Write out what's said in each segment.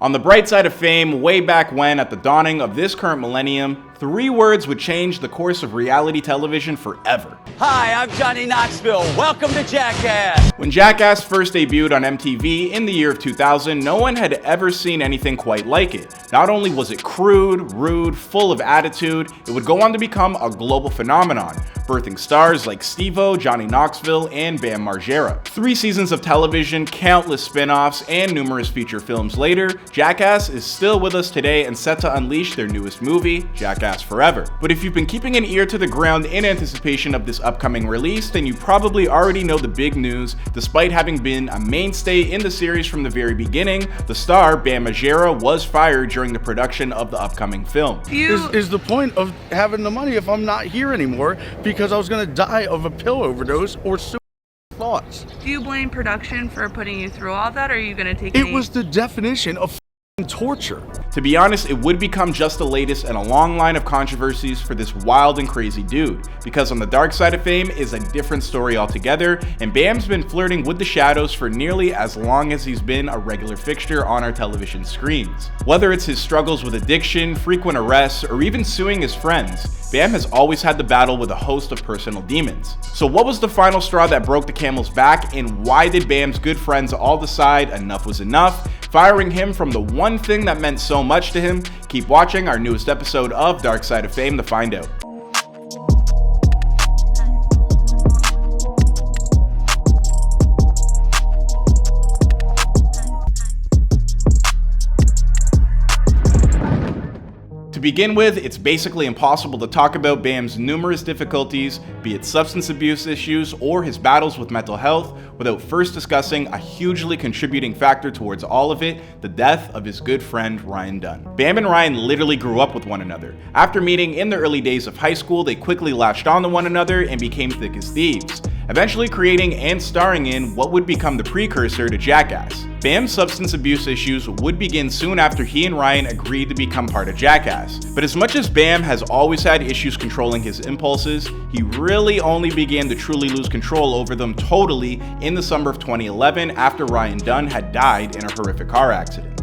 On the bright side of fame, way back when, at the dawning of this current millennium, 3 words would change the course of reality television forever. Hi, I'm Johnny Knoxville. Welcome to Jackass. When Jackass first debuted on MTV in the year of 2000, no one had ever seen anything quite like it. Not only was it crude, rude, full of attitude, it would go on to become a global phenomenon, birthing stars like Steve-O, Johnny Knoxville, and Bam Margera. 3 seasons of television, countless spin-offs, and numerous feature films later, Jackass is still with us today and set to unleash their newest movie, Jackass Forever. But if you've been keeping an ear to the ground in anticipation of this upcoming release, then you probably already know the big news. Despite having been a mainstay in the series from the very beginning, the star, Bam Margera, was fired during the production of the upcoming film. Is the point of having the money if I'm not here anymore because I was going to die of a pill overdose or suicide thoughts? Do you blame production for putting you through all that, or are you going to take It was the definition of torture. To be honest, it would become just the latest in a long line of controversies for this wild and crazy dude, because on the dark side of fame is a different story altogether, and Bam's been flirting with the shadows for nearly as long as he's been a regular fixture on our television screens. Whether it's his struggles with addiction, frequent arrests, or even suing his friends, Bam has always had to battle with a host of personal demons. So what was the final straw that broke the camel's back, and why did Bam's good friends all decide enough was enough, firing him from the one thing that meant so much to him? Keep watching our newest episode of Dark Side of Fame to find out. To begin with, it's basically impossible to talk about Bam's numerous difficulties, be it substance abuse issues or his battles with mental health, without first discussing a hugely contributing factor towards all of it, the death of his good friend Ryan Dunn. Bam and Ryan literally grew up with one another. After meeting in the early days of high school, they quickly latched on to one another and became thick as thieves, eventually creating and starring in what would become the precursor to Jackass. Bam's substance abuse issues would begin soon after he and Ryan agreed to become part of Jackass. But as much as Bam has always had issues controlling his impulses, he really only began to truly lose control over them totally in the summer of 2011 after Ryan Dunn had died in a horrific car accident.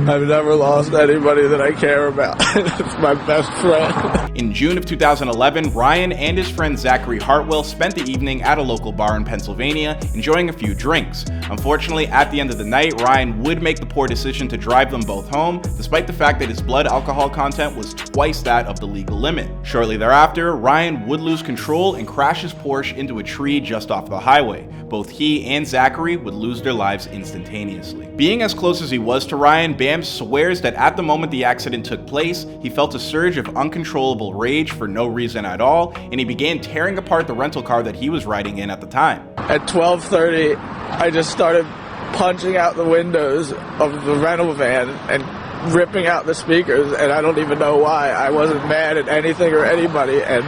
I've never lost anybody that I care about. It's my best friend. In June of 2011, Ryan and his friend Zachary Hartwell spent the evening at a local bar in Pennsylvania enjoying a few drinks. Unfortunately, at the end of the night, Ryan would make the poor decision to drive them both home, despite the fact that his blood alcohol content was twice that of the legal limit. Shortly thereafter, Ryan would lose control and crash his Porsche into a tree just off the highway. Both he and Zachary would lose their lives instantaneously. Being as close as he was to Ryan, Bam swears that at the moment the accident took place, he felt a surge of uncontrollable rage for no reason at all, and he began tearing apart the rental car that he was riding in at the time. At 12:30, I just started punching out the windows of the rental van and ripping out the speakers, and I don't even know why. I wasn't mad at anything or anybody, and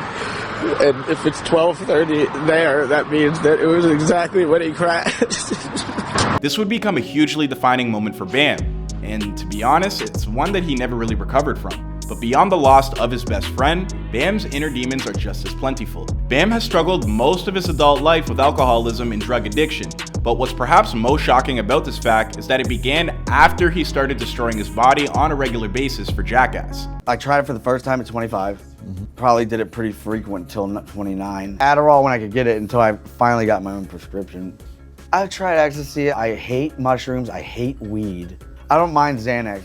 if it's 12:30 there, that means that it was exactly when he crashed. This would become a hugely defining moment for Bam, and to be honest, it's one that he never really recovered from. But beyond the loss of his best friend, Bam's inner demons are just as plentiful. Bam has struggled most of his adult life with alcoholism and drug addiction, but what's perhaps most shocking about this fact is that it began after he started destroying his body on a regular basis for Jackass. I tried it for the first time at 25. Probably did it pretty frequent till 29. Adderall when I could get it until I finally got my own prescription. I've tried ecstasy. I hate mushrooms. I hate weed. I don't mind Xanax,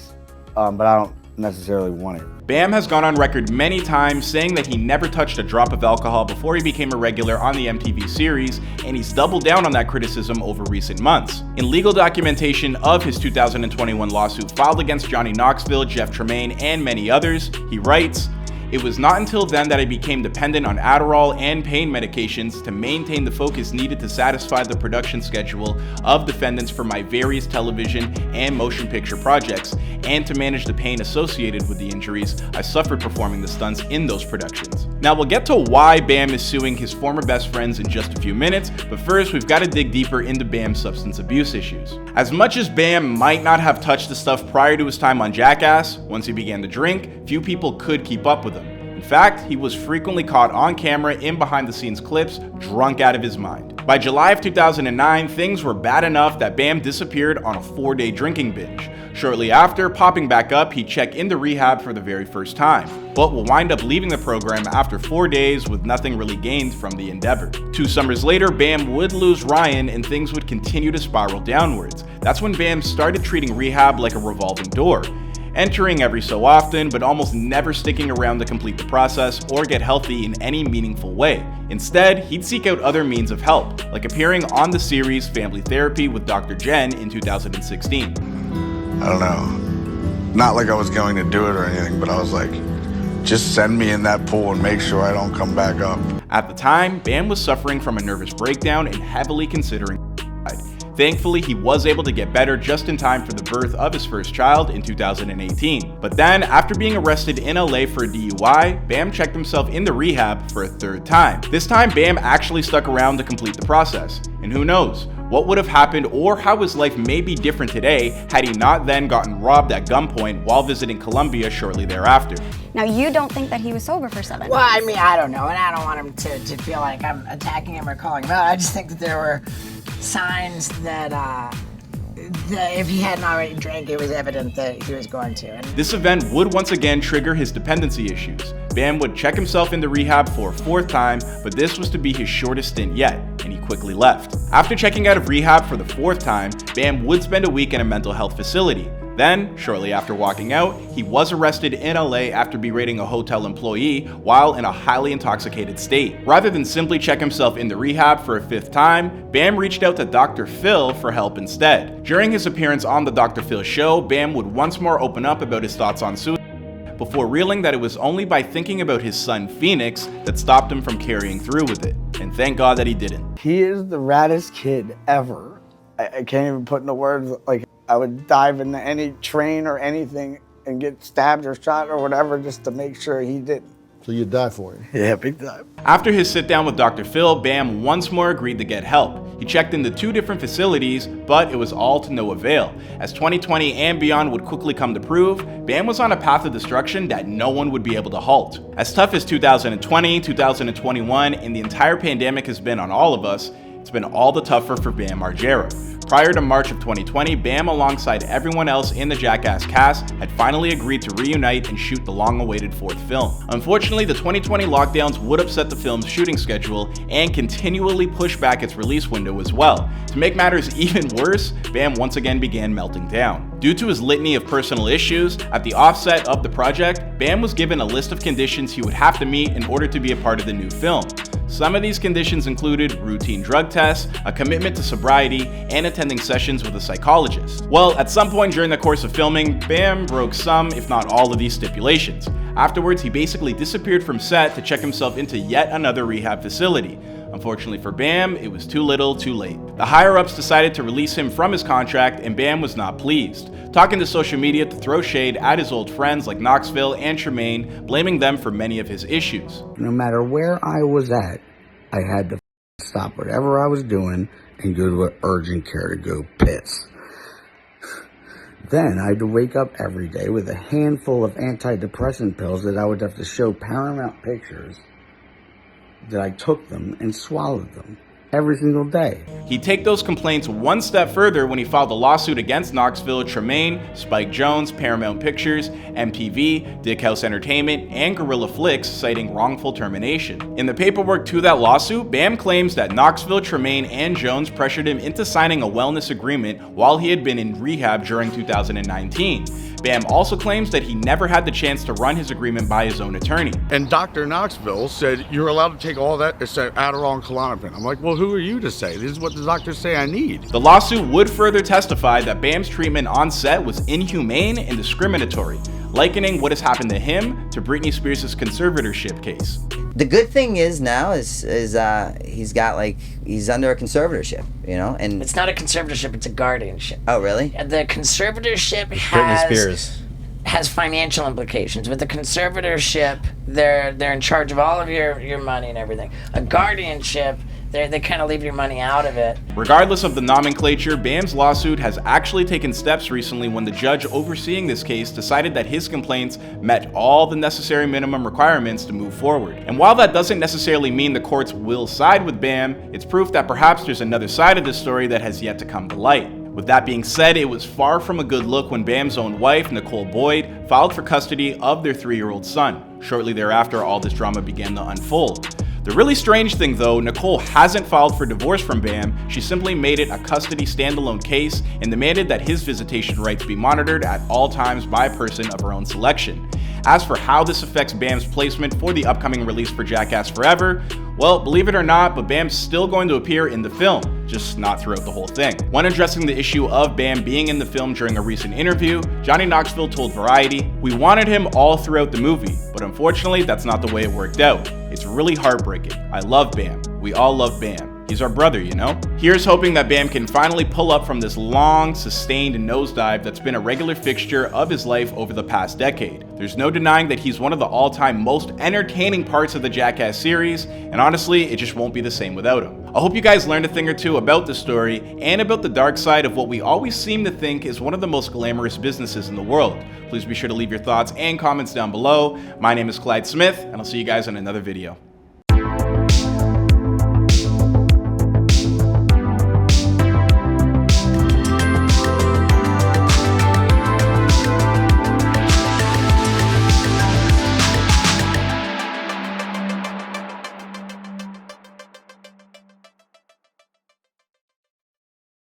but I don't necessarily want it. Bam has gone on record many times saying that he never touched a drop of alcohol before he became a regular on the MTV series, and he's doubled down on that criticism over recent months. In legal documentation of his 2021 lawsuit filed against Johnny Knoxville, Jeff Tremaine, and many others, he writes, "It was not until then that I became dependent on Adderall and pain medications to maintain the focus needed to satisfy the production schedule of defendants for my various television and motion picture projects, and to manage the pain associated with the injuries I suffered performing the stunts in those productions." Now we'll get to why Bam is suing his former best friends in just a few minutes, but first we've got to dig deeper into Bam's substance abuse issues. As much as Bam might not have touched the stuff prior to his time on Jackass, once he began to drink, few people could keep up with him. In fact, he was frequently caught on camera in behind-the-scenes clips, drunk out of his mind. By July of 2009, things were bad enough that Bam disappeared on a 4-day drinking binge. Shortly after popping back up, he'd check into rehab for the very first time, but will wind up leaving the program after 4 days with nothing really gained from the endeavor. 2 summers later, Bam would lose Ryan and things would continue to spiral downwards. That's when Bam started treating rehab like a revolving door, entering every so often, but almost never sticking around to complete the process or get healthy in any meaningful way. Instead, he'd seek out other means of help, like appearing on the series Family Therapy with Dr. Jen in 2016. I don't know. Not like I was going to do it or anything, but I was like, just send me in that pool and make sure I don't come back up. At the time, Bam was suffering from a nervous breakdown and heavily considering suicide. Thankfully, he was able to get better just in time for the birth of his first child in 2018. But then, after being arrested in LA for a DUI, Bam checked himself into rehab for a 3rd time. This time, Bam actually stuck around to complete the process. And who knows what would have happened or how his life may be different today had he not then gotten robbed at gunpoint while visiting Colombia shortly thereafter. Now, you don't think that he was sober for 7 Well, I mean, I don't know, and I don't want him to feel like I'm attacking him or calling him out. I just think that there were signs that if he hadn't already drank, it was evident that he was going to. And this event would once again trigger his dependency issues. Bam would check himself into rehab for a 4th time, but this was to be his shortest stint yet, and he quickly left. After checking out of rehab for the 4th time, Bam would spend a week in a mental health facility. Then, shortly after walking out, he was arrested in LA after berating a hotel employee while in a highly intoxicated state. Rather than simply check himself into rehab for a 5th time, Bam reached out to Dr. Phil for help instead. During his appearance on the Dr. Phil show, Bam would once more open up about his thoughts on suicide, before revealing that it was only by thinking about his son Phoenix that stopped him from carrying through with it. And thank God that he didn't. He is the raddest kid ever. I can't even put into words, like, I would dive into any train or anything and get stabbed or shot or whatever just to make sure he didn't. So you'd die for him? Yeah, big time. After his sit down with Dr. Phil, Bam once more agreed to get help. He checked into 2 different facilities, but it was all to no avail. As 2020 and beyond would quickly come to prove, Bam was on a path of destruction that no one would be able to halt. As tough as 2020, 2021, and the entire pandemic has been on all of us, it's been all the tougher for Bam Margera. Prior to March of 2020, Bam, alongside everyone else in the Jackass cast, had finally agreed to reunite and shoot the long-awaited 4th film. Unfortunately, the 2020 lockdowns would upset the film's shooting schedule and continually push back its release window as well. To make matters even worse, Bam once again began melting down. Due to his litany of personal issues, at the offset of the project, Bam was given a list of conditions he would have to meet in order to be a part of the new film. Some of these conditions included routine drug tests, a commitment to sobriety, and attending sessions with a psychologist. Well, at some point during the course of filming, Bam broke some, if not all, of these stipulations. Afterwards, he basically disappeared from set to check himself into yet another rehab facility. Unfortunately for Bam, it was too little, too late. The higher-ups decided to release him from his contract, and Bam was not pleased, talking to social media to throw shade at his old friends like Knoxville and Tremaine, blaming them for many of his issues. No matter where I was at, I had to stop whatever I was doing and go to an urgent care to go piss. Then I had to wake up every day with a handful of antidepressant pills that I would have to show Paramount Pictures that I took them and swallowed them every single day. He'd take those complaints one step further when he filed a lawsuit against Knoxville, Tremaine, Spike Jones, Paramount Pictures, MTV, Dick House Entertainment, and Guerrilla Flicks, citing wrongful termination. In the paperwork to that lawsuit, Bam claims that Knoxville, Tremaine, and Jones pressured him into signing a wellness agreement while he had been in rehab during 2019. Bam also claims that he never had the chance to run his agreement by his own attorney. And Dr. Knoxville said, you're allowed to take all that except Adderall and Klonopin. I'm like, well, who are you to say? This is what the doctors say I need. The lawsuit would further testify that Bam's treatment on set was inhumane and discriminatory, likening what has happened to him to Britney Spears' conservatorship case. The good thing is now is he's under a conservatorship, you know, and it's not a conservatorship; it's a guardianship. Oh, really? The conservatorship Britney Spears has financial implications. With the conservatorship, they're in charge of all of your money and everything. A guardianship, They kind of leave your money out of it. Regardless of the nomenclature, Bam's lawsuit has actually taken steps recently when the judge overseeing this case decided that his complaints met all the necessary minimum requirements to move forward. And while that doesn't necessarily mean the courts will side with Bam, it's proof that perhaps there's another side of this story that has yet to come to light. With that being said, it was far from a good look when Bam's own wife, Nicole Boyd, filed for custody of their 3-year-old son. Shortly thereafter, all this drama began to unfold. The really strange thing though, Nicole hasn't filed for divorce from Bam, she simply made it a custody standalone case and demanded that his visitation rights be monitored at all times by a person of her own selection. As for how this affects Bam's placement for the upcoming release for Jackass Forever, well, believe it or not, but Bam's still going to appear in the film, just not throughout the whole thing. When addressing the issue of Bam being in the film during a recent interview, Johnny Knoxville told Variety, "We wanted him all throughout the movie, but unfortunately that's not the way it worked out. It's really heartbreaking. I love Bam. We all love Bam. He's our brother, you know?" Here's hoping that Bam can finally pull up from this long, sustained nosedive that's been a regular fixture of his life over the past decade. There's no denying that he's one of the all-time most entertaining parts of the Jackass series, and honestly, it just won't be the same without him. I hope you guys learned a thing or two about the story and about the dark side of what we always seem to think is one of the most glamorous businesses in the world. Please be sure to leave your thoughts and comments down below. My name is Clyde Smith, and I'll see you guys in another video.